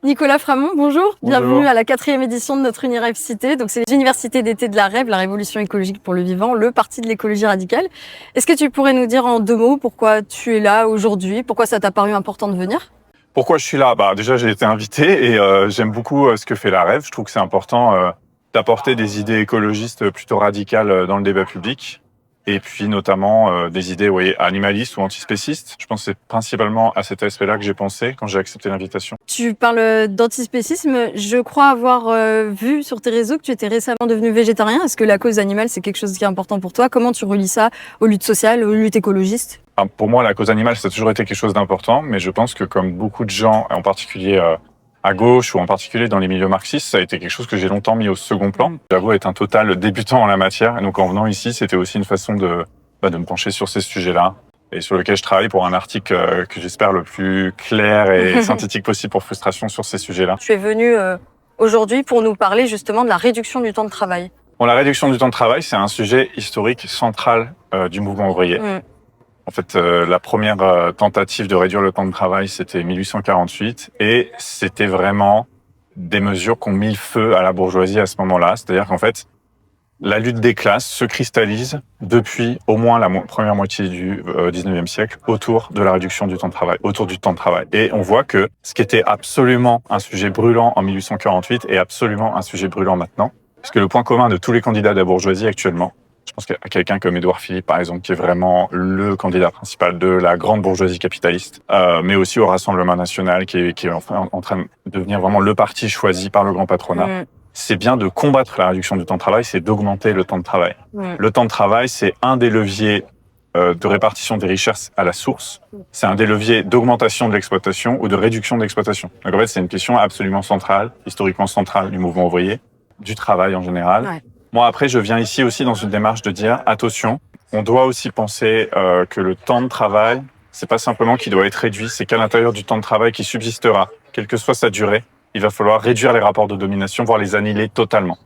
Nicolas Framont, bonjour. Bonjour. Bienvenue à la 4e édition de notre université. Donc, c'est les universités d'été de la REV, la Révolution écologique pour le vivant, le parti de l'écologie radicale. Est-ce que tu pourrais nous dire en 2 mots pourquoi tu es là aujourd'hui? Pourquoi ça t'a paru important de venir? Pourquoi je suis là? Déjà, j'ai été invité et j'aime beaucoup ce que fait la REV. Je trouve que c'est important d'apporter des idées écologistes plutôt radicales dans le débat public. Et puis notamment des idées animalistes ou antispécistes. Je pense que c'est principalement à cet aspect-là que j'ai pensé quand j'ai accepté l'invitation. Tu parles d'antispécisme. Je crois avoir vu sur tes réseaux que tu étais récemment devenu végétarien. Est-ce que la cause animale, c'est quelque chose qui est important pour toi? Comment tu relis ça aux luttes sociales, aux luttes écologistes? Pour moi, la cause animale, ça a toujours été quelque chose d'important, mais je pense que comme beaucoup de gens, en particulier à gauche ou en particulier dans les milieux marxistes, ça a été quelque chose que j'ai longtemps mis au second plan. J'avoue être un total débutant en la matière, et donc en venant ici, c'était aussi une façon de me pencher sur ces sujets-là, et sur lequel je travaille pour un article que j'espère le plus clair et synthétique possible pour Frustration sur ces sujets-là. Tu es venu aujourd'hui pour nous parler justement de la réduction du temps de travail. Bon, la réduction du temps de travail, c'est un sujet historique central du mouvement ouvrier. En fait, la première tentative de réduire le temps de travail, c'était 1848, et c'était vraiment des mesures qui ont mis le feu à la bourgeoisie à ce moment-là. C'est-à-dire qu'en fait, la lutte des classes se cristallise depuis au moins la première moitié du 19e siècle autour de la réduction du temps de travail, autour du temps de travail. Et on voit que ce qui était absolument un sujet brûlant en 1848 est absolument un sujet brûlant maintenant, puisque le point commun de tous les candidats de la bourgeoisie actuellement, je pense qu'à quelqu'un comme Édouard Philippe, par exemple, qui est vraiment le candidat principal de la grande bourgeoisie capitaliste, mais aussi au Rassemblement national, qui est enfin en train de devenir vraiment le parti choisi par le grand patronat. C'est bien de combattre la réduction du temps de travail, c'est d'augmenter le temps de travail. Le temps de travail, c'est un des leviers de répartition des richesses à la source. C'est un des leviers d'augmentation de l'exploitation ou de réduction de l'exploitation. Donc en fait, c'est une question absolument centrale, historiquement centrale du mouvement ouvrier, du travail en général. Moi, après, je viens ici aussi dans une démarche de dire, attention, on doit aussi penser que le temps de travail, c'est pas simplement qu'il doit être réduit, c'est qu'à l'intérieur du temps de travail qui subsistera, quelle que soit sa durée, il va falloir réduire les rapports de domination, voire les annihiler totalement.